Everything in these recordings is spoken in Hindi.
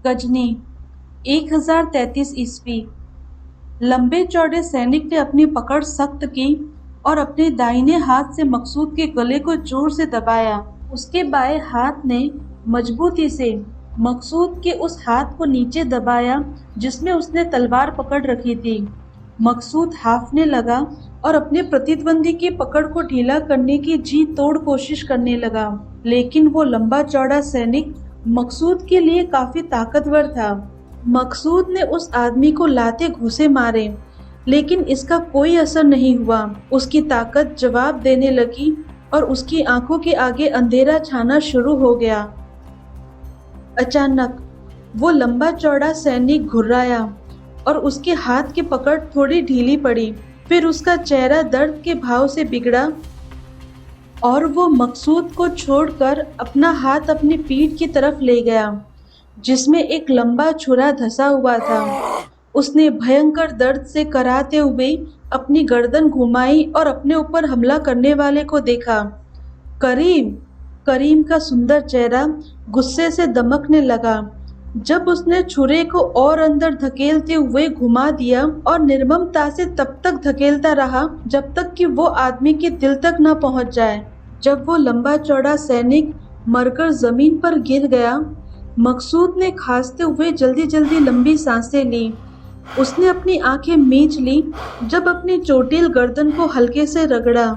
गजनी 1033 ईस्वी। लंबे चौड़े सैनिक ने अपनी पकड़ सख्त की और अपने दाहिने हाथ से मकसूद के गले को जोर से दबाया। उसके बाएं हाथ ने मजबूती से मकसूद के उस हाथ को नीचे दबाया जिसमें उसने तलवार पकड़ रखी थी। मकसूद हांफने लगा और अपने प्रतिद्वंदी की पकड़ को ढीला करने की जी तोड़ कोशिश करने लगा, लेकिन वो लंबा चौड़ा सैनिक मकसूद के लिए काफी ताकतवर था। मकसूद ने उस आदमी को लाते घूंसे मारे, लेकिन इसका कोई असर नहीं हुआ। उसकी ताकत जवाब देने लगी और उसकी आंखों के आगे अंधेरा छाना शुरू हो गया। अचानक वो लंबा चौड़ा सैनिक घुर्राया और उसके हाथ की पकड़ थोड़ी ढीली पड़ी। फिर उसका चेहरा दर्द के भाव से बिगड़ा और वो मकसूद को छोड़कर अपना हाथ अपनी पीठ की तरफ ले गया, जिसमें एक लंबा छुरा धंसा हुआ था। उसने भयंकर दर्द से कराहते हुए अपनी गर्दन घुमाई और अपने ऊपर हमला करने वाले को देखा। करीम! करीम का सुंदर चेहरा गुस्से से दमकने लगा जब उसने छुरे को और अंदर धकेलते हुए घुमा दिया और निर्ममता से तब तक धकेलता रहा जब तक कि वो आदमी के दिल तक न पहुंच जाए। जब वो लंबा चौड़ा सैनिक मरकर जमीन पर गिर गया, मकसूद ने खांसते हुए जल्दी जल्दी लंबी सांसें ली। उसने अपनी आंखें मींच ली जब अपनी चोटिल गर्दन को हल्के से रगड़ा।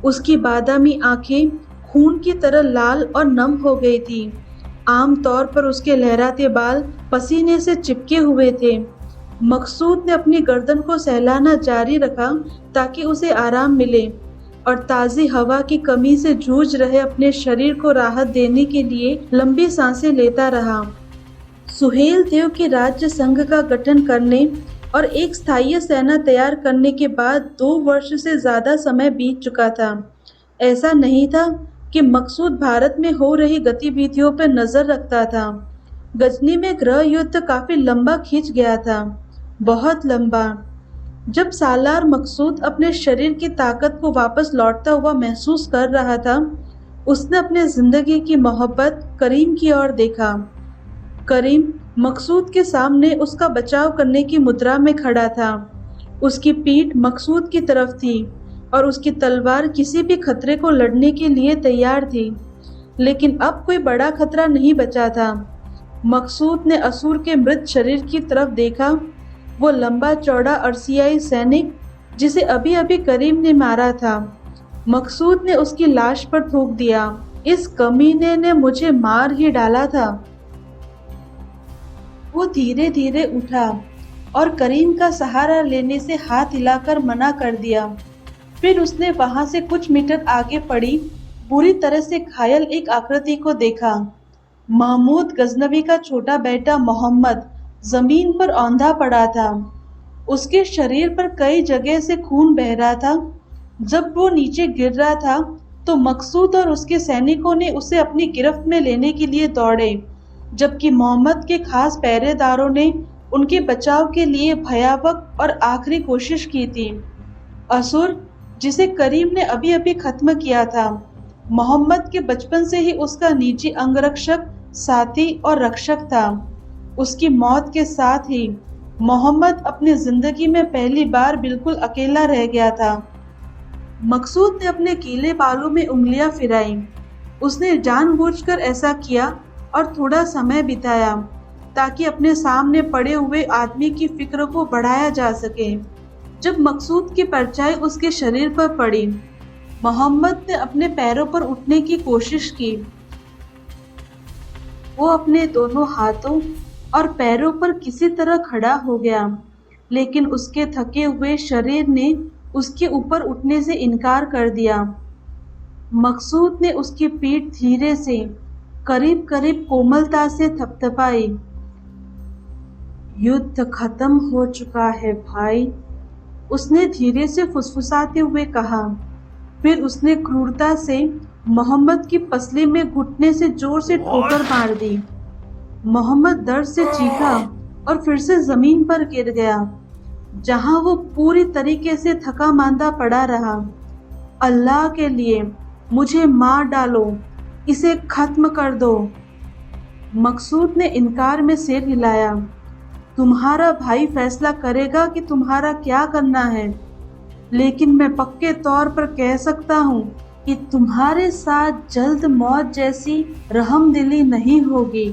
उसकी बादामी आंखें खून की तरह लाल और नम हो गई थी। आम तौर पर उसके लहराते बाल पसीने से चिपके हुए थे। मकसूद ने अपनी गर्दन को सहलाना जारी रखा ताकि उसे आराम मिले और ताज़ी हवा की कमी से जूझ रहे अपने शरीर को राहत देने के लिए लंबी सांसें लेता रहा। सुहेल देव के राज्य संघ का गठन करने और एक स्थायी सेना तैयार करने के बाद 2 वर्ष से ज़्यादा समय बीत चुका था। ऐसा नहीं था कि मकसूद भारत में हो रही गतिविधियों पर नजर रखता था। गजनी में गृह युद्ध काफी लंबा खींच गया था, बहुत लंबा। जब सालार मकसूद अपने शरीर की ताकत को वापस लौटता हुआ महसूस कर रहा था, उसने अपने जिंदगी की मोहब्बत करीम की ओर देखा। करीम मकसूद के सामने उसका बचाव करने की मुद्रा में खड़ा था। उसकी पीठ मकसूद की तरफ थी और उसकी तलवार किसी भी खतरे को लड़ने के लिए तैयार थी। लेकिन अब कोई बड़ा खतरा नहीं बचा था। मकसूद ने असुर के मृत शरीर की तरफ देखा। वो लंबा चौड़ा अर्सियाई सैनिक जिसे अभी अभी करीम ने मारा था। मकसूद ने उसकी लाश पर थूक दिया। इस कमीने ने मुझे मार ही डाला था। वो धीरे धीरे उठा और करीम का सहारा लेने से हाथ हिलाकर मना कर दिया। फिर उसने वहां से कुछ मीटर आगे पड़ी बुरी तरह से घायल एक आकृति को देखा। महमूद गजनवी का छोटा बेटा मोहम्मद जमीन पर औंधा पड़ा था। उसके शरीर पर कई जगह से खून बह रहा था। जब वो नीचे गिर रहा था तो मकसूद और उसके सैनिकों ने उसे अपनी गिरफ्त में लेने के लिए दौड़े, जबकि मोहम्मद के खास पहरेदारों ने उनके बचाव के लिए भयावह और आखिरी कोशिश की थी। असुर जिसे करीम ने अभी अभी खत्म किया था, मोहम्मद के बचपन से ही उसका निजी अंगरक्षक, साथी और रक्षक था। उसकी मौत के साथ ही मोहम्मद अपनी जिंदगी में पहली बार बिल्कुल अकेला रह गया था। मकसूद ने अपने गीले बालों में उंगलियां फिराई। उसने जानबूझकर ऐसा किया और थोड़ा समय बिताया ताकि अपने सामने पड़े हुए आदमी की फिक्र को बढ़ाया जा सके। जब मकसूद की परछाई उसके शरीर पर पड़ी, मोहम्मद ने अपने पैरों पर उठने की कोशिश की। वो अपने दोनों हाथों और पैरों पर किसी तरह खड़ा हो गया, लेकिन उसके थके हुए शरीर ने उसके ऊपर उठने से इनकार कर दिया। मकसूद ने उसकी पीठ धीरे से, करीब करीब कोमलता से थपथपाई। युद्ध खत्म हो चुका है भाई, उसने धीरे से फुसफुसाते हुए कहा। फिर उसने क्रूरता से मोहम्मद की पसली में घुटने से जोर से ठोकर मार दी। मोहम्मद दर्द से चीखा और फिर से जमीन पर गिर गया, जहां वो पूरी तरीके से थका मांदा पड़ा रहा। अल्लाह के लिए मुझे मार डालो, इसे खत्म कर दो। मकसूद ने इनकार में सिर हिलाया। तुम्हारा भाई फैसला करेगा कि तुम्हारा क्या करना है, लेकिन मैं पक्के तौर पर कह सकता हूँ कि तुम्हारे साथ जल्द मौत जैसी रहमदिली नहीं होगी।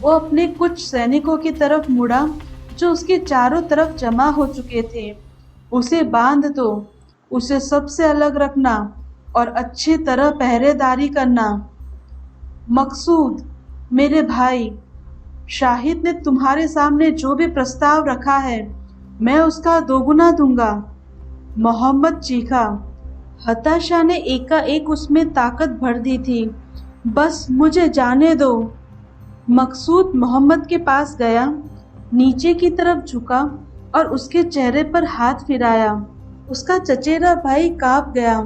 वो अपने कुछ सैनिकों की तरफ मुड़ा जो उसके चारों तरफ जमा हो चुके थे। उसे बांध दो, उसे सबसे अलग रखना और अच्छी तरह पहरेदारी करना। मकसूद, मेरे भाई, शाहिद ने तुम्हारे सामने जो भी प्रस्ताव रखा है, मैं उसका दोगुना दूंगा। मोहम्मद चीखा। हताशा ने एकाएक उसमें ताकत भर दी थी। बस मुझे जाने दो। मकसूद मोहम्मद के पास गया, नीचे की तरफ झुका और उसके चेहरे पर हाथ फिराया। उसका चचेरा भाई कांप गया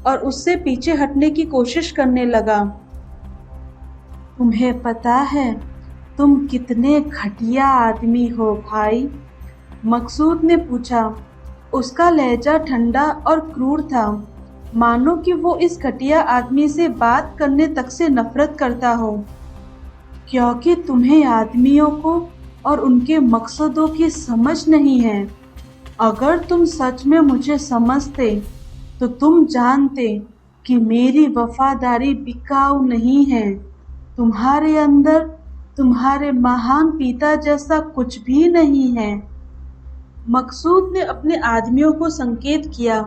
और उससे पीछे हटने की कोशिश करने लगा। तुम्हें पता है तुम कितने घटिया आदमी हो भाई? मकसूद ने पूछा। उसका लहजा ठंडा और क्रूर था, मानो कि वो इस घटिया आदमी से बात करने तक से नफरत करता हो। क्योंकि तुम्हें आदमियों को और उनके मकसदों की समझ नहीं है। अगर तुम सच में मुझे समझते तो तुम जानते कि मेरी वफादारी बिकाऊ नहीं है। तुम्हारे अंदर तुम्हारे महान पिता जैसा कुछ भी नहीं है। मकसूद ने अपने आदमियों को संकेत किया।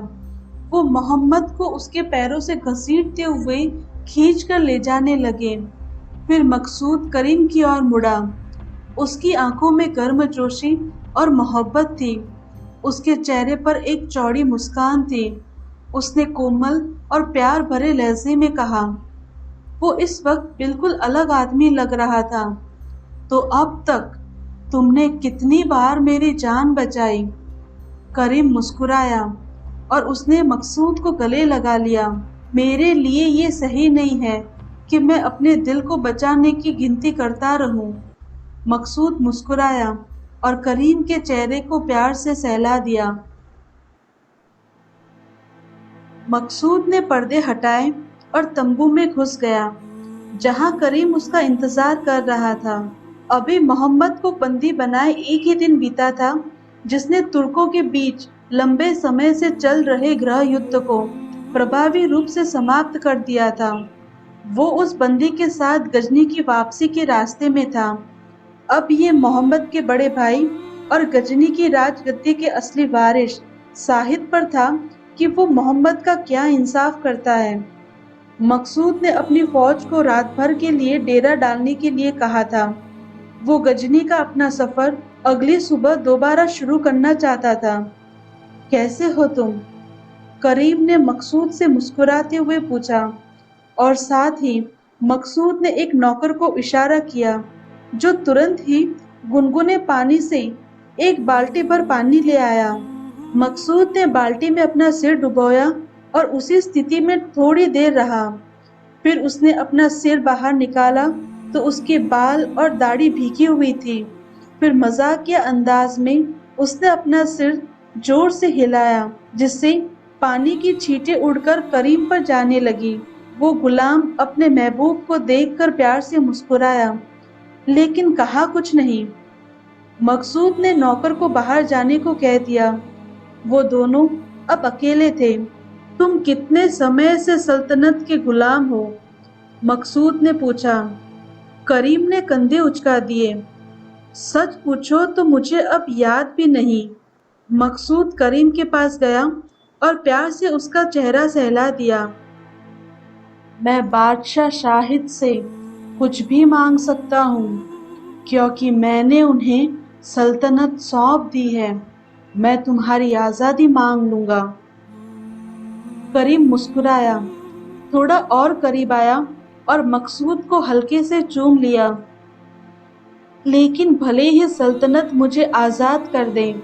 वो मोहम्मद को उसके पैरों से घसीटते हुए खींच कर ले जाने लगे। फिर मकसूद करीम की ओर मुड़ा। उसकी आंखों में गर्मजोशी और मोहब्बत थी। उसके चेहरे पर एक चौड़ी मुस्कान थी। उसने कोमल और प्यार भरे लहजे में कहा, वो इस वक्त बिल्कुल अलग आदमी लग रहा था। तो अब तक तुमने कितनी बार मेरी जान बचाई? करीम मुस्कुराया और उसने मकसूद को गले लगा लिया। मेरे लिए ये सही नहीं है कि मैं अपने दिल को बचाने की गिनती करता रहूं। मकसूद मुस्कुराया और करीम के चेहरे को प्यार से सहला दिया। मकसूद ने पर्दे हटाए और तंबू में घुस गया, जहां करीम उसका इंतजार कर रहा था। अभी मोहम्मद को बंदी बनाए एक ही दिन बीता था, जिसने तुर्कों के बीच लंबे समय से चल रहे गृह युद्ध को प्रभावी रूप से समाप्त कर दिया था। वो उस बंदी के साथ गजनी की वापसी के रास्ते में था। अब ये मोहम्मद के बड़े भाई और गजनी की राजगद्दी के असली वारिस साहिद पर था कि वो मोहम्मद का क्या इंसाफ करता है। मकसूद ने अपनी फौज को रात भर के लिए डेरा डालने के लिए कहा था। वो गजनी का अपना सफर अगली सुबह दोबारा शुरू करना चाहता था। कैसे हो तुम? करीम ने मकसूद से मुस्कुराते हुए पूछा और साथ ही मकसूद ने एक नौकर को इशारा किया, जो तुरंत ही गुनगुने पानी से एक बाल्टी भर पानी ले आया। मकसूद ने बाल्टी में अपना सिर डुबोया और उसी स्थिति में थोड़ी देर रहा। फिर उसने अपना सिर बाहर निकाला तो उसके बाल और दाढ़ी भीगी हुई थी। फिर मजाकिया अंदाज में उसने अपना सिर जोर से हिलाया, जिससे पानी की छींटें उड़कर करीम पर जाने लगी। वो गुलाम अपने महबूब को देखकर प्यार से मुस्कुराया, लेकिन कहा कुछ नहीं। मकसूद ने नौकर को बाहर जाने को कह दिया। वो दोनों अब अकेले थे। तुम कितने समय से सल्तनत के गुलाम हो? मकसूद ने पूछा। करीम ने कंधे उचका दिए। सच पूछो तो मुझे अब याद भी नहीं। मकसूद करीम के पास गया और प्यार से उसका चेहरा सहला दिया। मैं बादशाह शाहिद से कुछ भी मांग सकता हूँ, क्योंकि मैंने उन्हें सल्तनत सौंप दी है। मैं तुम्हारी आज़ादी मांग लूँगा। करीम मुस्कुराया, थोड़ा और करीब आया और मकसूद को हल्के से चूम लिया। लेकिन भले ही सल्तनत मुझे आज़ाद कर दे,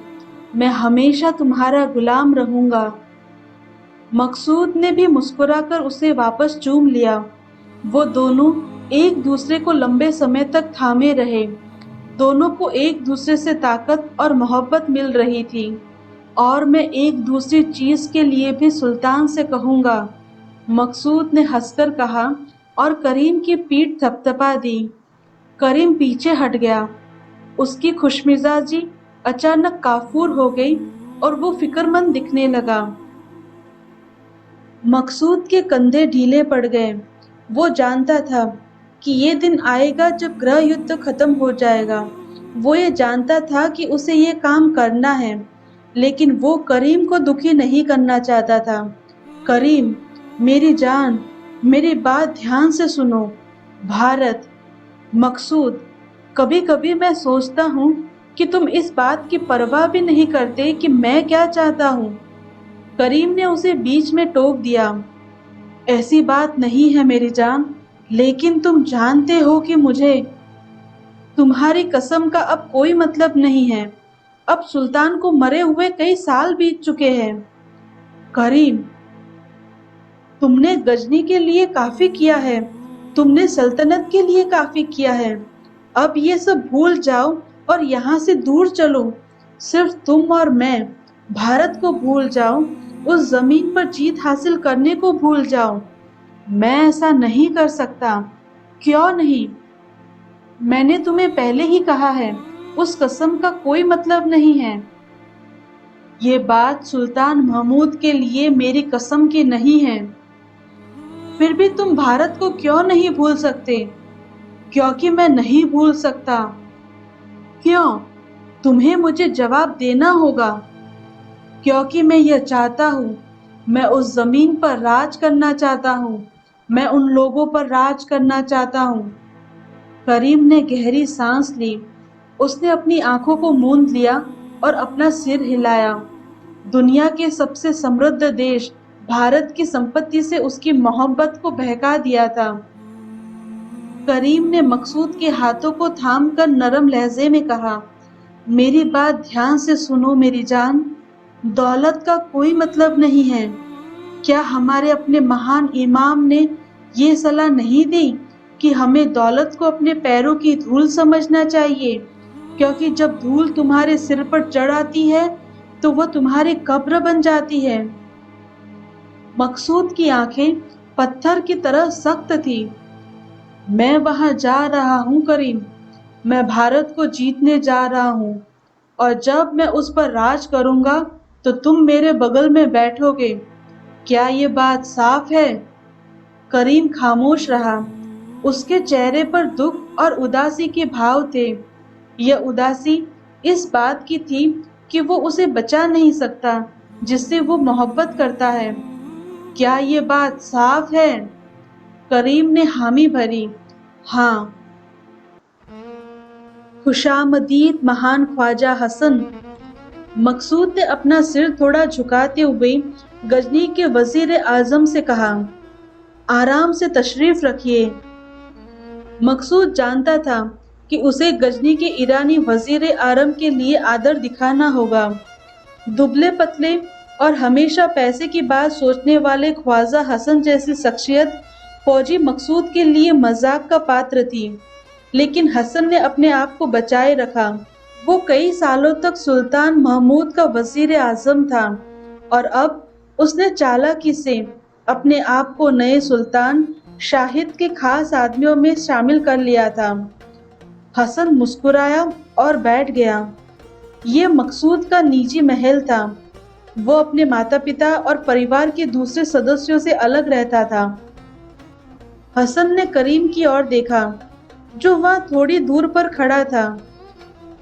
मैं हमेशा तुम्हारा गुलाम रहूँगा। मकसूद ने भी मुस्कुराकर उसे वापस चूम लिया। वो दोनों एक दूसरे को लंबे समय तक थामे रहे। दोनों को एक दूसरे से ताकत और मोहब्बत मिल रही थी। और मैं एक दूसरी चीज के लिए भी सुल्तान से कहूँगा, मकसूद ने हंसकर कहा और करीम की पीठ थपथपा दी। करीम पीछे हट गया। उसकी खुशमिजाजी अचानक काफूर हो गई और वो फिक्रमंद दिखने लगा। मकसूद के कंधे ढीले पड़ गए। वो जानता था कि ये दिन आएगा जब गृह युद्ध खत्म हो जाएगा। वो ये जानता था कि उसे ये काम करना है, लेकिन वो करीम को दुखी नहीं करना चाहता था। करीम, मेरी जान, मेरी बात ध्यान से सुनो। भारत, मकसूद, कभी कभी मैं सोचता हूँ कि तुम इस बात की परवाह भी नहीं करते कि मैं क्या चाहता हूँ। करीम ने उसे बीच में टोक दिया। ऐसी बात नहीं है मेरी जान, लेकिन तुम जानते हो कि मुझे तुम्हारी कसम का अब कोई मतलब नहीं है। अब सुल्तान को मरे हुए कई साल बीत चुके हैं। करीम, तुमने गजनी के लिए काफी किया है, तुमने सल्तनत के लिए काफी किया है। अब ये सब भूल जाओ और यहाँ से दूर चलो। सिर्फ तुम और मैं। भारत को भूल जाओ, उस जमीन पर जीत हासिल करने को भूल जाओ। मैं ऐसा नहीं कर सकता। क्यों नहीं? मैंने तुम्हें पहले ही कहा है, उस कसम का कोई मतलब नहीं है। ये बात सुल्तान महमूद के लिए मेरी कसम की नहीं है। फिर भी तुम भारत को क्यों नहीं भूल सकते? क्योंकि मैं नहीं भूल सकता। क्यों? तुम्हें मुझे जवाब देना होगा। क्योंकि मैं यह चाहता हूँ। मैं उस जमीन पर राज करना चाहता हूँ। मैं उन लोगों पर राज करना चाहता हूँ। करीम ने गहरी सांस ली। उसने अपनी आंखों को मूंद लिया और अपना सिर हिलाया। दुनिया के सबसे समृद्ध देश भारत की संपत्ति से उसकी मोहब्बत को बहका दिया था। करीम ने मकसूद के हाथों को थामकर नरम लहजे में कहा, मेरी बात ध्यान से सुनो मेरी जान। दौलत का कोई मतलब नहीं है। क्या हमारे अपने महान इमाम ने ये सलाह नहीं दी कि हमें दौलत को अपने पैरों की धूल समझना चाहिए, क्योंकि जब धूल तुम्हारे सिर पर चढ़ आती है तो वह तुम्हारी कब्र बन जाती है। मकसूद की आंखें पत्थर की तरह सख्त थी। मैं वहां जा रहा हूं करीम। मैं भारत को जीतने जा रहा हूं, और जब मैं उस पर राज करूंगा तो तुम मेरे बगल में बैठोगे। क्या ये बात साफ है? करीम खामोश रहा। उसके चेहरे पर दुख और उदासी के भाव थे। यह उदासी इस बात की थी कि वो उसे बचा नहीं सकता जिससे वो मोहब्बत करता है। क्या ये बात साफ है? करीम ने हामी भरी। हाँ। खुशामदीद महान ख्वाजा हसन। मकसूद ने अपना सिर थोड़ा झुकाते हुए गजनी के वजीर आजम से कहा, आराम से तशरीफ रखिए। मकसूद जानता था कि उसे गजनी के ईरानी वजीर आजम के लिए आदर दिखाना होगा। दुबले पतले और हमेशा पैसे की बात सोचने वाले ख्वाजा हसन जैसी शख्सियत फौजी मकसूद के लिए मजाक का पात्र थी, लेकिन हसन ने अपने आप को बचाए रखा। वो कई सालों तक सुल्तान महमूद का वजीर आजम था और अब उसने चालाकी से अपने आप को नए सुल्तान शाहिद के खास आदमियों में शामिल कर लिया था। हसन मुस्कुराया और बैठ गया। ये मकसूद का निजी महल था। वो अपने माता पिता और परिवार के दूसरे सदस्यों से अलग रहता था। हसन ने करीम की ओर देखा, जो वहां थोड़ी दूर पर खड़ा था।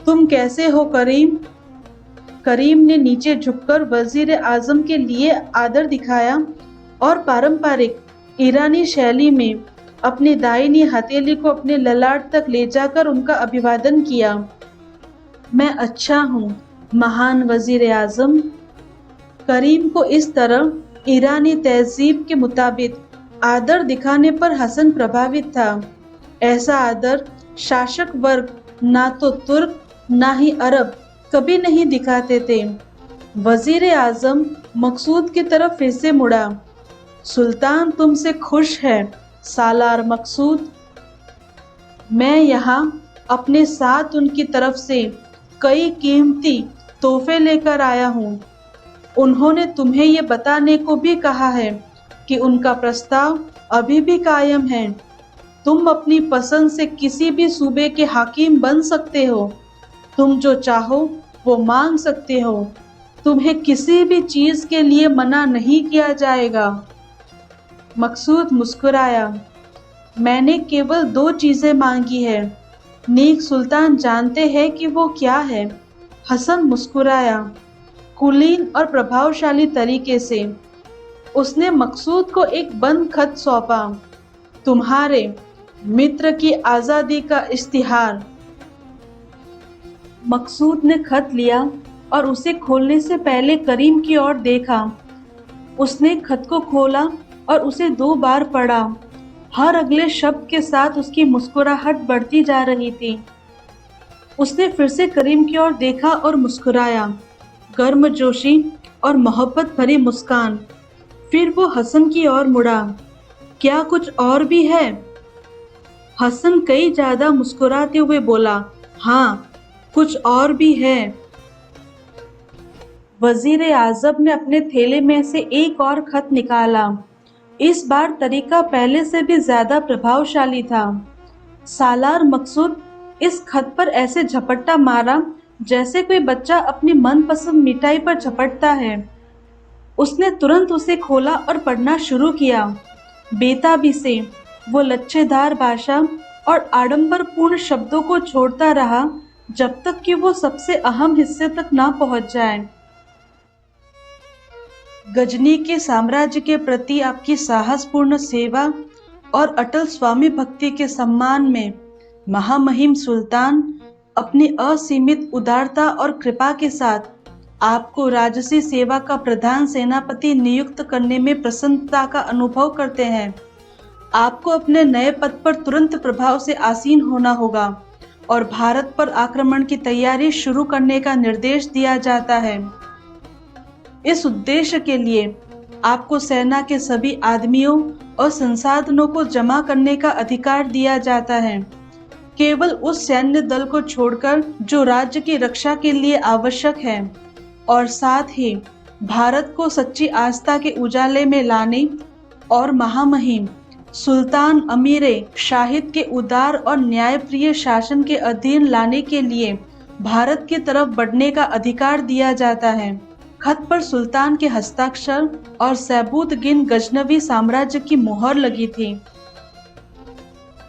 तुम कैसे हो करीम? करीम ने नीचे झुककर वजीर आजम के लिए आदर दिखाया और पारंपरिक ईरानी शैली में अपनी दाहिनी हथेली को अपने ललाट तक ले जाकर उनका अभिवादन किया। मैं अच्छा हूँ महान वजीर आजम। करीम को इस तरह ईरानी तहजीब के मुताबिक आदर दिखाने पर हसन प्रभावित था। ऐसा आदर शासक वर्ग ना तो तुर्क ना ही अरब कभी नहीं दिखाते थे। वजीर आजम मकसूद की तरफ फिर से मुड़ा। सुल्तान तुमसे खुश है सालार मकसूद। मैं यहाँ अपने साथ उनकी तरफ से कई कीमती तोहफे लेकर आया हूँ। उन्होंने तुम्हें ये बताने को भी कहा है कि उनका प्रस्ताव अभी भी कायम है। तुम अपनी पसंद से किसी भी सूबे के हाकिम बन सकते हो। तुम जो चाहो वो मांग सकते हो। तुम्हें किसी भी चीज के लिए मना नहीं किया जाएगा। मकसूद मुस्कुराया। मैंने केवल 2 चीजें मांगी है। नेक सुल्तान जानते हैं कि वो क्या है। हसन मुस्कुराया, कुलीन और प्रभावशाली तरीके से। उसने मकसूद को एक बंद खत सौंपा। तुम्हारे मित्र की आजादी का इश्तिहार। मकसूद ने खत लिया और उसे खोलने से पहले करीम की ओर देखा। उसने खत को खोला और उसे 2 बार पढ़ा। हर अगले शब्द के साथ उसकी मुस्कुराहट बढ़ती जा रही थी। उसने फिर से करीम की ओर देखा और मुस्कुराया, गर्मजोशी और मोहब्बत भरी मुस्कान। फिर वो हसन की ओर मुड़ा। क्या कुछ और भी है? हसन कई ज्यादा मुस्कुराते हुए बोला, हाँ, कुछ और भी है। वजीर आजम ने अपने थैले में से एक और खत निकाला। इस बार तरीका पहले से भी ज्यादा प्रभावशाली था। सालार मकसूद इस खत पर ऐसे झपट्टा मारा जैसे कोई बच्चा अपनी मनपसंद मिठाई पर झपटता है। उसने तुरंत उसे खोला और पढ़ना शुरू किया। बेताबी से वो लच्छेदार भाषा और आडंबरपूर्ण शब्दों को छोड़ता रहा जब तक कि वो सबसे अहम हिस्से तक ना पहुंच जाए। गजनी के साम्राज्य के प्रति आपकी साहसपूर्ण सेवा और अटल स्वामी भक्ति के सम्मान में महामहिम सुल्तान अपनी असीमित उदारता और कृपा के साथ आपको राजसी सेवा का प्रधान सेनापति नियुक्त करने में प्रसन्नता का अनुभव करते हैं। आपको अपने नए पद पर तुरंत प्रभाव से आसीन होना होगा और भारत पर आक्रमण की तैयारी शुरू करने का निर्देश दिया जाता है। इस उद्देश्य के लिए आपको सेना के सभी आदमियों और संसाधनों को जमा करने का अधिकार दिया जाता है, केवल उस सैन्य दल को छोड़कर जो राज्य की रक्षा के लिए आवश्यक है, और साथ ही भारत को सच्ची आस्था के उजाले में लाने और महामहिम सुल्तान अमीरे शाहिद के उदार और न्यायप्रिय शासन के अधीन लाने के लिए भारत की तरफ बढ़ने का अधिकार दिया जाता है। खत पर सुल्तान के हस्ताक्षर और सैबूतगिन गजनवी साम्राज्य की मोहर लगी थी।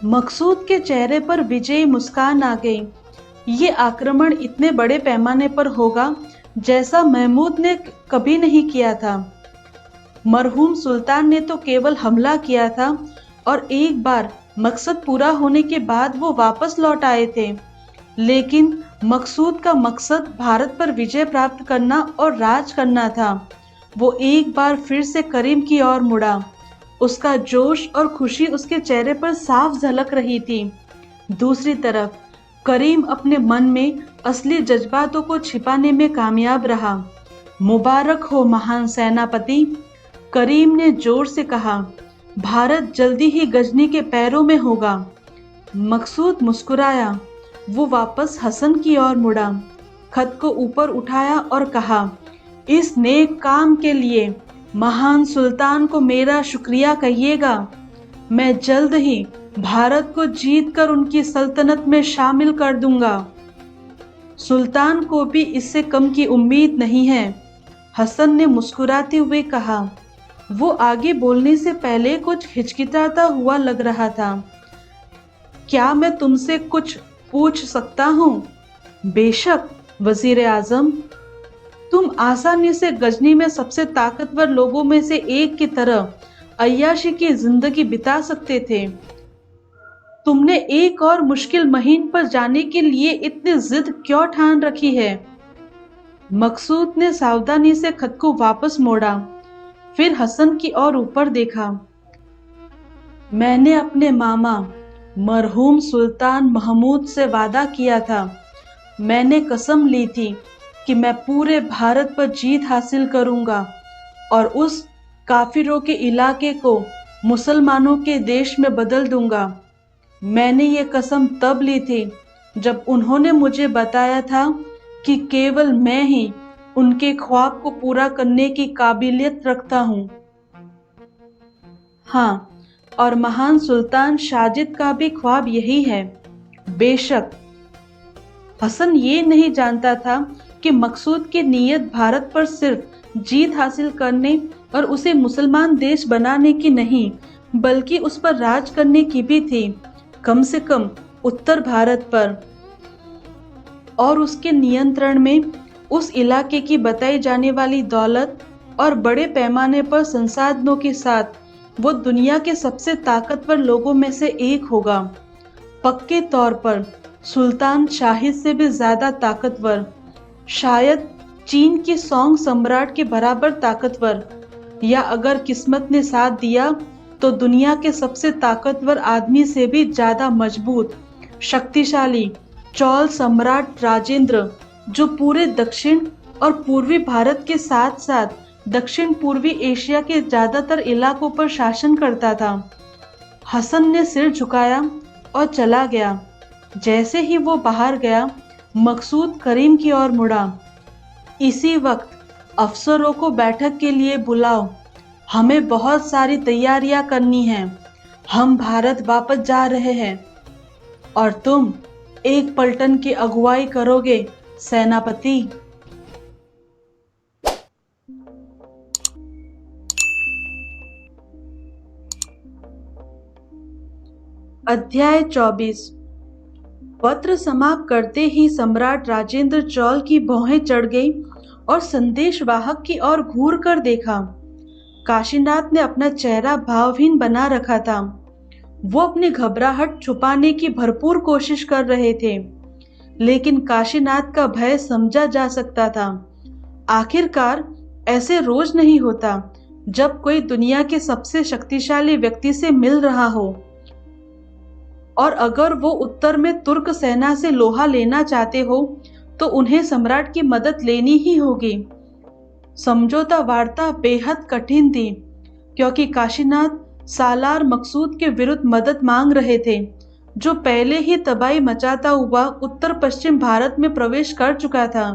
मकसूद के चेहरे पर विजयी मुस्कान आ गई। ये आक्रमण इतने बड़े पैमाने पर होगा जैसा महमूद ने कभी नहीं किया था। मरहूम सुल्तान ने तो केवल हमला किया था और एक बार मकसद पूरा होने के बाद वो वापस लौट आए थे, लेकिन मकसूद का मकसद भारत पर विजय प्राप्त करना और राज करना था। वो एक बार फिर से करीम की ओर मुड़ा। उसका जोश और खुशी उसके चेहरे पर साफ झलक रही थी। दूसरी तरफ करीम अपने मन में असली जज्बातों को छिपाने में कामयाब रहा। मुबारक हो महान सेनापति, करीम ने जोर से कहा। भारत जल्दी ही गजनी के पैरों में होगा। मकसूद मुस्कुराया। वो वापस हसन की ओर मुड़ा, खत को ऊपर उठाया और कहा, इस नेक काम के लिए महान सुल्तान को मेरा शुक्रिया कहिएगा। मैं जल्द ही भारत को जीतकर उनकी सल्तनत में शामिल कर दूंगा। सुल्तान को भी इससे कम की उम्मीद नहीं है, हसन ने मुस्कुराते हुए कहा। वो आगे बोलने से पहले कुछ हिचकिचाता हुआ लग रहा था। क्या मैं तुमसे कुछ पूछ सकता हूँ? बेशक वजीर आजम। तुम आसानी से गजनी में सबसे ताकतवर लोगों में से एक की तरह अय्याशी की जिंदगी बिता सकते थे। तुमने एक और मुश्किल मुहिम पर जाने के लिए इतनी जिद क्यों ठान रखी है? मकसूद ने सावधानी से खत को वापस मोड़ा, फिर हसन की ओर ऊपर देखा। मैंने अपने मामा मरहूम सुल्तान महमूद से वादा किया था। मैंने कसम ली थी कि मैं पूरे भारत पर जीत हासिल करूंगा और उस काफिरों के इलाके को मुसलमानों के देश में बदल दूंगा। मैंने ये कसम तब ली थी जब उन्होंने मुझे बताया था कि केवल मैं ही उनके ख्वाब को पूरा करने की काबिलियत रखता हूँ। हाँ, और महान सुल्तान साजिद का भी ख्वाब यही है। बेशक हसन ये नहीं जानता था कि मकसूद की नीयत भारत पर सिर्फ जीत हासिल करने और उसे मुसलमान देश बनाने की नहीं, बल्कि उस पर राज करने की भी थी, कम से कम उत्तर भारत पर। और उसके नियंत्रण में उस इलाके की बताई जाने वाली दौलत और बड़े पैमाने पर संसाधनों के साथ वो दुनिया के सबसे ताकतवर लोगों में से एक होगा। पक्के तौर पर सुल्तान शाहिद से भी ज्यादा ताकतवर, शायद चीन की सोंग सम्राट के बराबर ताकतवर, या अगर किस्मत ने साथ दिया तो दुनिया के सबसे ताकतवर आदमी से भी ज्यादा मजबूत, शक्तिशाली चोल सम्राट राजेंद्र, जो पूरे दक्षिण और पूर्वी भारत के साथ साथ दक्षिण पूर्वी एशिया के ज्यादातर इलाकों पर शासन करता था। हसन ने सिर झुकाया और चला गया। जैसे ही वो बाहर गया, मकसूद करीम की ओर मुड़ा। इसी वक्त अफसरों को बैठक के लिए बुलाओ, हमें बहुत सारी तैयारियां करनी हैं। हम भारत वापस जा रहे हैं और तुम एक पलटन की अगुवाई करोगे सेनापति। अध्याय 24। पत्र समाप्त करते ही सम्राट राजेंद्र चोल की भौहें चढ़ गई और संदेशवाहक की ओर घूर कर देखा। काशीनाथ ने अपना चेहरा भावहीन बना रखा था। वो अपनी घबराहट छुपाने की भरपूर कोशिश कर रहे थे, लेकिन काशीनाथ का भय समझा जा सकता था। आखिरकार ऐसे रोज नहीं होता जब कोई दुनिया के सबसे शक्तिशाली व्यक्ति से मिल रहा हो, और अगर वो उत्तर में तुर्क सेना से लोहा लेना चाहते हो तो उन्हें सम्राट की मदद लेनी ही होगी। समझौता वार्ता बेहद कठिन थी, क्योंकि काशीनाथ सालार मकसूद के विरुद्ध मदद मांग रहे थे, जो पहले ही तबाही मचाता हुआ उत्तर पश्चिम भारत में प्रवेश कर चुका था।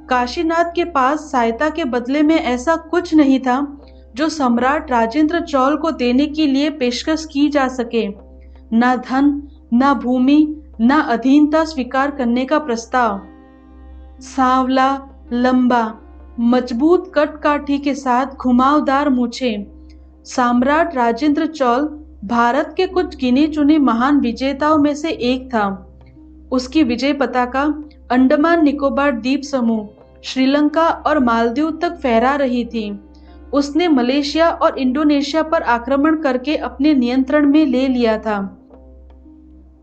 काशीनाथ के पास सहायता के बदले में ऐसा कुछ नहीं था जो सम्राट राजेंद्र चोल को देने के लिए पेशकश की जा सके। ना धन, ना भूमि, ना अधीनता स्वीकार करने का प्रस्ताव। सांवला, लंबा, मजबूत कटकाठी के साथ घुमावदार मूछें, सम्राट राजेंद्र चोल भारत के कुछ गिने चुने महान विजेताओं में से एक था। उसकी विजय पताका अंडमान निकोबार द्वीप समूह, श्रीलंका और मालदीव तक फहरा रही थी। उसने मलेशिया और इंडोनेशिया पर आक्रमण करके अपने नियंत्रण में ले लिया था।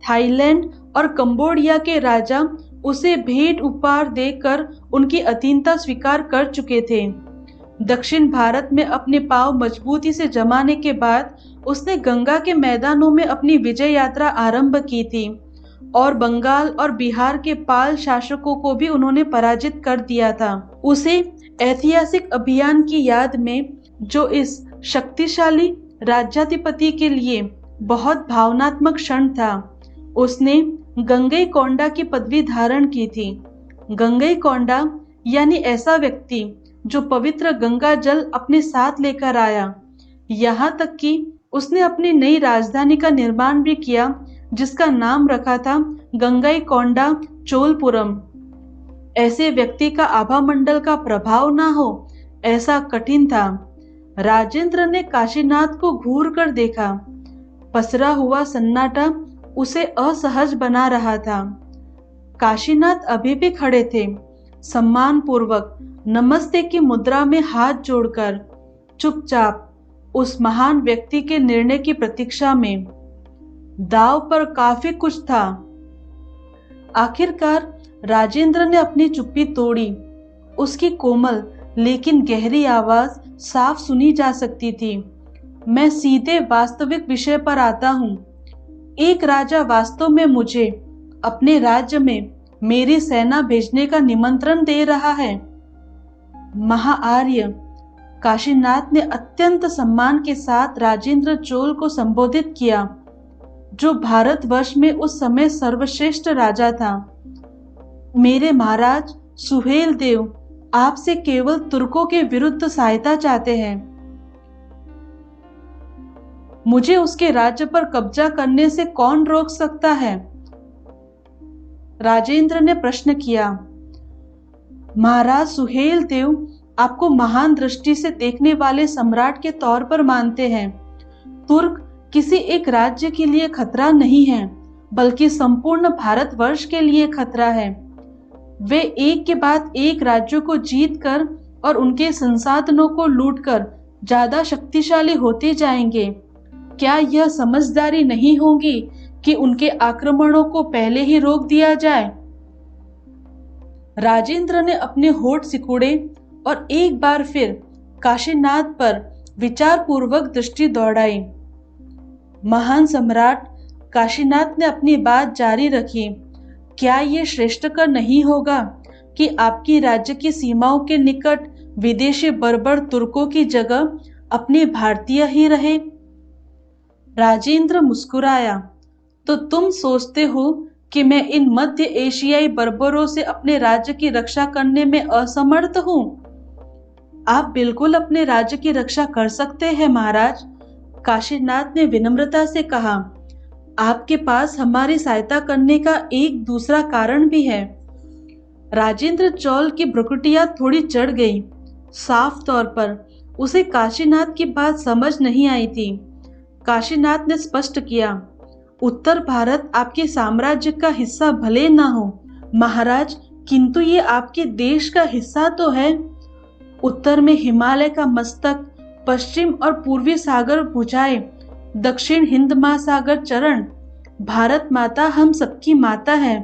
थाईलैंड और कंबोडिया के राजा उसे भेंट उपहार देकर उनकी अधीनता स्वीकार कर चुके थे। दक्षिण भारत में अपने पांव मजबूती से जमाने के बाद उसने गंगा के मैदानों में अपनी विजय यात्रा आरंभ की थी, और बंगाल और बिहार के पाल शासकों को भी उन्होंने पराजित कर दिया था। उसे ऐतिहासिक अभियान की याद में, जो इस शक्तिशाली राज्याधिपति के लिए बहुत भावनात्मक क्षण था, उसने गंगईकोंडा की पदवी धारण की थी। गंगईकोंडा यानी ऐसा व्यक्ति जो पवित्र गंगा जल अपने साथ लेकर आया। यहाँ तक कि उसने अपनी नई राजधानी का निर्माण भी किया, जिसका नाम रखा था गंगईकोंडा चोलपुरम। ऐसे व्यक्ति का आभामंडल का प्रभाव ना हो, ऐसा कठिन था। राजेंद्र ने काशीनाथ को घूर कर देखा। पसरा हुआ सन्नाटा उसे असहज बना रहा था। काशीनाथ अभी भी खड़े थे, सम्मान पूर्वक नमस्ते की मुद्रा में हाथ जोड़कर, चुपचाप उस महान व्यक्ति के निर्णय की प्रतीक्षा में। दाव पर काफी कुछ था। आखिरकार राजेंद्र ने अपनी चुप्पी तोड़ी। उसकी कोमल लेकिन गहरी आवाज साफ सुनी जा सकती थी। मैं सीधे वास्तविक विषय पर आता हूँ। एक राजा वास्तव में मुझे अपने राज्य में मेरी सेना भेजने का निमंत्रण दे रहा है। महाआर्य, काशीनाथ ने अत्यंत सम्मान के साथ राजेंद्र चोल को संबोधित किया, जो भारतवर्ष में उस समय सर्वश्रेष्ठ राजा था। मेरे महाराज सुहेल देव आपसे केवल तुर्कों के विरुद्ध सहायता चाहते हैं। मुझे उसके राज्य पर कब्जा करने से कौन रोक सकता है? राजेंद्र ने प्रश्न किया। महाराज सुहेल देव आपको महान दृष्टि से देखने वाले सम्राट के तौर पर मानते हैं। तुर्क किसी एक राज्य के लिए खतरा नहीं है, बल्कि संपूर्ण भारतवर्ष के लिए खतरा है। वे एक के बाद एक राज्यों को जीतकर और उनके संसाधनों को लूटकर ज्यादा शक्तिशाली होते जाएंगे। क्या यह समझदारी नहीं होगी कि उनके आक्रमणों को पहले ही रोक दिया जाए? राजेंद्र ने अपने होठ सिकुड़े और एक बार फिर काशीनाथ पर विचारपूर्वक दृष्टि दौड़ाई। महान सम्राट, काशीनाथ ने अपनी बात जारी रखी, क्या ये श्रेष्ठकर नहीं होगा कि आपकी राज्य की सीमाओं के निकट विदेशी बर्बर तुर्कों की जगह अपने भारतीय ही रहे? राजेंद्र मुस्कुराया। तो तुम सोचते हो कि मैं इन मध्य एशियाई बर्बरों से अपने राज्य की रक्षा करने में असमर्थ हूँ? आप बिल्कुल अपने राज्य की रक्षा कर सकते हैं महाराज, काशीनाथ ने विनम्रता से कहा। आपके पास हमारी सहायता करने का एक दूसरा कारण भी है। राजेंद्र चोल की भ्रुकुटियां थोड़ी चढ़ गई। साफ तौर पर उसे काशीनाथ की बात समझ नहीं आई थी। काशीनाथ ने स्पष्ट किया, उत्तर भारत आपके साम्राज्य का हिस्सा भले ना हो महाराज, किंतु ये आपके देश का हिस्सा तो है। उत्तर में हिमालय का मस्तक, पश्चिम और पूर्वी सागर भुजाएं, दक्षिण हिंद महासागर चरण। भारत माता हम सबकी माता है।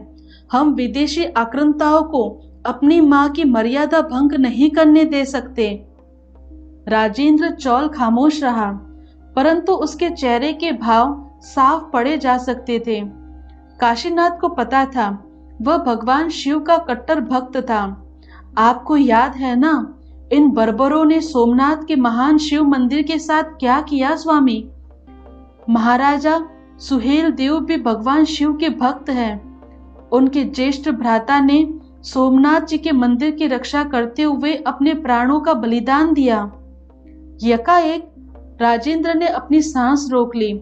हम विदेशी आक्रांताओं को अपनी मां की मर्यादा भंग नहीं करने दे सकते। राजेंद्र चोल खामोश रहा, परंतु उसके चेहरे के भाव साफ पढ़े जा सकते थे। काशीनाथ को पता था वह भगवान शिव का कट्टर भक्त था। आपको याद है ना, इन बर्बरों ने सोमनाथ के महान शिव मंदिर के साथ क्या किया स्वामी? महाराजा सुहेल देव भी भगवान शिव के भक्त हैं। उनके ज्येष्ठ भ्राता ने सोमनाथ जी के मंदिर की रक्षा करते हुए अपने प्राणों का बलिदान दिया। यकाएक राजेंद्र ने अपनी सांस रोक ली।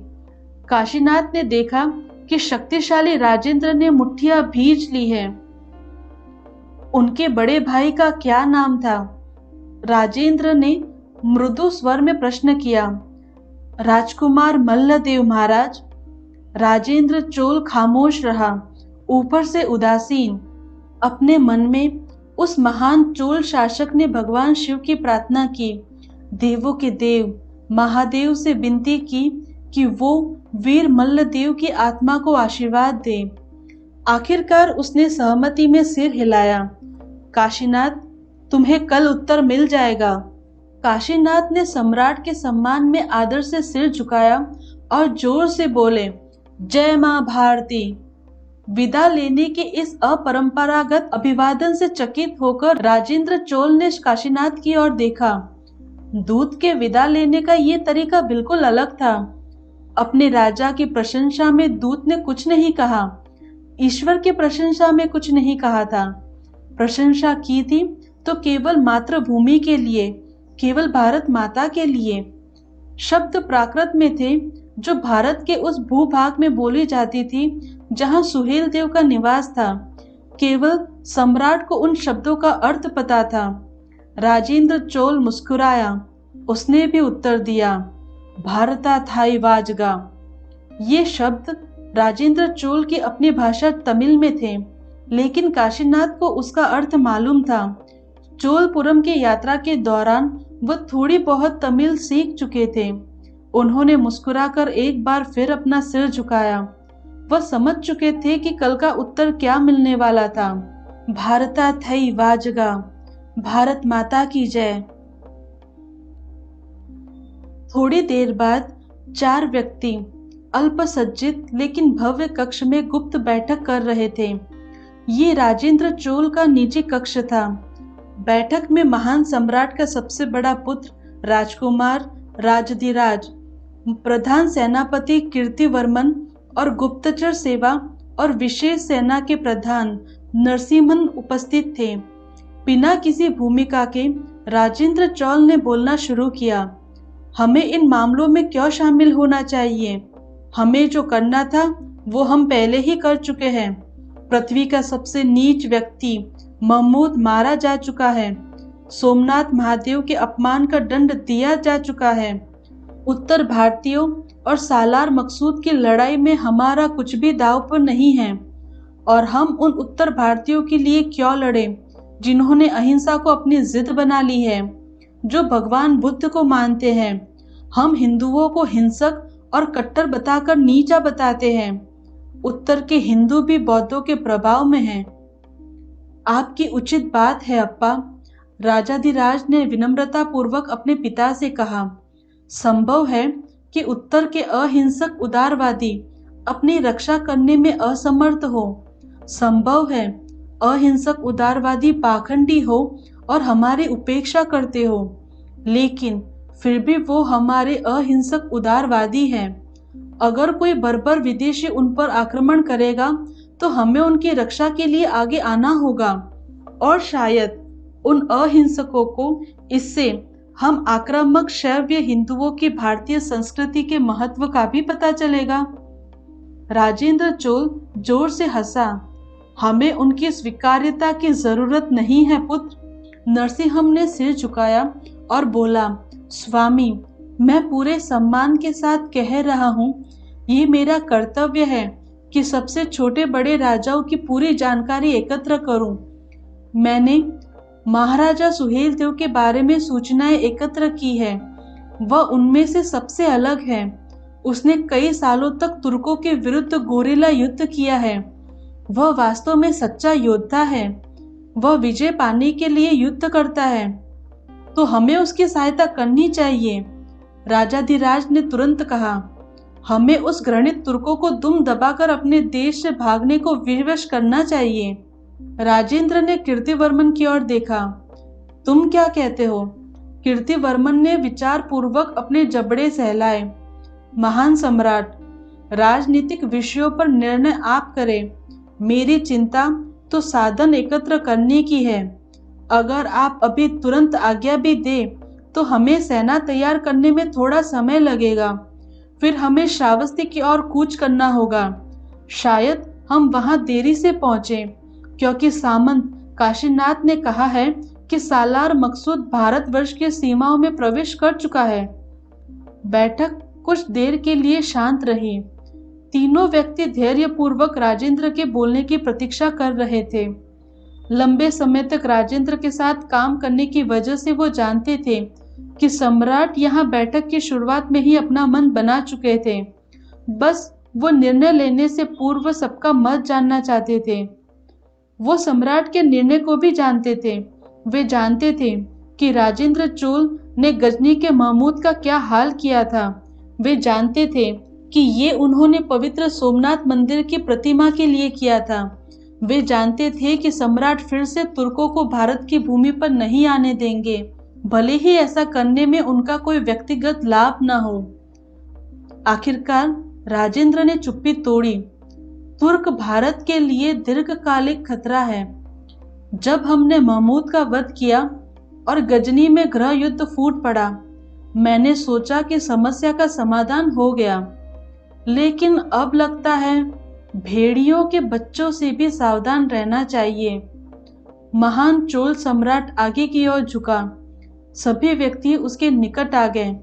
काशीनाथ ने देखा कि शक्तिशाली राजेंद्र ने मुट्ठियां भींच ली है। उनके बड़े भाई का क्या नाम था? राजेंद्र ने मृदु स्वर में प्रश्न किया। राजकुमार मल्लदेव महाराज। राजेंद्र चोल खामोश रहा, ऊपर से उदासीन। अपने मन में उस महान चोल शासक ने भगवान शिव की प्रार्थना की, देवों के देव महादेव से विनती की कि वो वीर मल्लदेव की आत्मा को आशीर्वाद दे। आखिरकार उसने सहमति में सिर हिलाया। काशीनाथ, तुम्हें कल उत्तर मिल जाएगा। काशीनाथ ने सम्राट के सम्मान में आदर से सिर झुकाया और जोर से बोले, जय मां भारती। विदा लेने के इस अपरंपरागत अभिवादन से चकित होकर राजेंद्र चोल ने काशीनाथ की ओर देखा। दूत के विदा लेने का ये तरीका बिल्कुल अलग था। अपने राजा की प्रशंसा में दूत ने कुछ नहीं कहा, ईश्वर की प्रशंसा में कुछ नहीं कहा था। प्रशंसा की थी तो केवल मातृभूमि के लिए, केवल भारत माता के लिए। शब्द प्राकृत में थे जो भारत के उस भूभाग में बोली जाती थी जहां सुहेल देव का निवास था। केवल सम्राट को उन शब्दों का अर्थ पता था। राजेंद्र चोल मुस्कुराया। उसने भी उत्तर दिया, भारता थाई वाजगा। ये शब्द राजेंद्र चोल की अपनी भाषा तमिल में थे, लेकिन काशीनाथ को उसका अर्थ मालूम था। चोलपुरम की यात्रा के दौरान वह थोड़ी बहुत तमिल सीख चुके थे। उन्होंने मुस्कुराकर एक बार फिर अपना सिर झुकाया। वह समझ चुके थे कि कल का उत्तर क्या मिलने वाला था। भारता थई वाजगा, भारत माता की जय। थोड़ी देर बाद 4 व्यक्ति अल्पसज्जित लेकिन भव्य कक्ष में गुप्त बैठक कर रहे थे। ये राजेंद्र चोल का निजी कक्ष था। बैठक में महान सम्राट का सबसे बड़ा पुत्र राजकुमार राजधिराज, प्रधान सेनापति कीर्तिवर्मन और गुप्तचर सेवा और विशेष सेना के प्रधान नरसिम्हन उपस्थित थे। बिना किसी भूमिका के राजेंद्र चोल ने बोलना शुरू किया। हमें इन मामलों में क्यों शामिल होना चाहिए? हमें जो करना था वो हम पहले ही कर चुके हैं। पृथ्वी का सबसे नीच व्यक्ति महमूद मारा जा चुका है। सोमनाथ महादेव के अपमान का दंड दिया जा चुका है। उत्तर भारतीयों और सालार मकसूद की लड़ाई में हमारा कुछ भी दांव पर नहीं है। और हम उन उत्तर भारतीयों के लिए क्यों लड़ें जिन्होंने अहिंसा को अपनी जिद बना ली है, जो भगवान बुद्ध को मानते हैं। हम हिंदुओं को हिंसक और कट्टर बताकर नीचा बताते हैं। उत्तर के हिंदू भी बौद्धों के प्रभाव में हैं। आपकी उचित बात है अप्पा, राजाधिराज ने विनम्रता पूर्वक अपने पिता से कहा। संभव है कि उत्तर के अहिंसक उदारवादी अपनी रक्षा करने में असमर्थ हो। संभव है अहिंसक उदारवादी पाखंडी हो और हमारी उपेक्षा करते हो, लेकिन फिर भी वो हमारे अहिंसक उदारवादी हैं। अगर कोई बर्बर विदेशी उन पर आक्रमण करेगा तो हमें उनकी रक्षा के लिए आगे आना होगा, और शायद उन अहिंसकों को इससे हम आक्रामक शैव्य हिंदुओं की भारतीय संस्कृति के महत्व का भी पता चलेगा। राजेंद्र चोल जोर से हंसा। हमें उनकी स्वीकार्यता की जरूरत नहीं है पुत्र। नरसिंहम ने सिर झुकाया और बोला, स्वामी, मैं पूरे सम्मान के साथ कह रहा हूँ, ये मेरा कर्तव्य है कि सबसे छोटे बड़े राजाओं की पूरी जानकारी एकत्र करूं। मैंने महाराजा सुहेलदेव के बारे में सूचनाएं एकत्र की है। वह उनमें से सबसे अलग है। उसने कई सालों तक तुर्कों के विरुद्ध गोरिल्ला युद्ध किया है। वह वास्तव में सच्चा योद्धा है। वह विजय पाने के लिए युद्ध करता है, तो हमें उसकी सहायता करनी चाहिए। राजाधिराज ने तुरंत कहा, हमें उस घृणित तुर्कों को दुम दबाकर अपने देश से भागने को विवश करना चाहिए। राजेंद्र ने कीर्तिवर्मन की ओर देखा। तुम क्या कहते हो? कीर्तिवर्मन ने विचार पूर्वक अपने जबड़े सहलाए। महान सम्राट, राजनीतिक विषयों पर निर्णय आप करें। मेरी चिंता तो साधन एकत्र करने की है। अगर आप अभी तुरंत आज्ञा भी दे तो हमें सेना तैयार करने में थोड़ा समय लगेगा। फिर हमें श्रावस्ती की ओर कूच करना होगा। शायद हम वहां देरी से पहुंचे, क्योंकि सामंत काशीनाथ ने कहा है कि सालार मकसूद भारतवर्ष की सीमाओं में प्रवेश कर चुका है। बैठक कुछ देर के लिए शांत रही। तीनों व्यक्ति धैर्यपूर्वक राजेंद्र के बोलने की प्रतीक्षा कर रहे थे। लंबे समय तक राजेंद्र के साथ काम करने की वजह से वो जानते थे कि सम्राट यहाँ बैठक की शुरुआत में ही अपना मन बना चुके थे। बस वो निर्णय लेने से पूर्व सबका मत जानना चाहते थे। वो सम्राट के निर्णय को भी जानते थे। वे जानते थे कि राजेंद्र चोल ने गजनी के महमूद का क्या हाल किया था। वे जानते थे कि ये उन्होंने पवित्र सोमनाथ मंदिर की प्रतिमा के लिए किया था। वे जानते थे कि सम्राट फिर से तुर्कों को भारत की भूमि पर नहीं आने देंगे, भले ही ऐसा करने में उनका कोई व्यक्तिगत लाभ न हो। आखिरकार राजेंद्र ने चुप्पी तोड़ी। तुर्क भारत के लिए दीर्घकालिक खतरा है। जब हमने महमूद का वध किया और गजनी में गृह युद्ध फूट पड़ा, मैंने सोचा कि समस्या का समाधान हो गया, लेकिन अब लगता है भेड़ियों के बच्चों से भी सावधान रहना चाहिए। महान चोल सम्राट आगे की ओर झुका। सभी व्यक्ति उसके निकट आ गए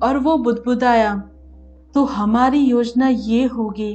और वो बुदबुदाया, तो हमारी योजना ये होगी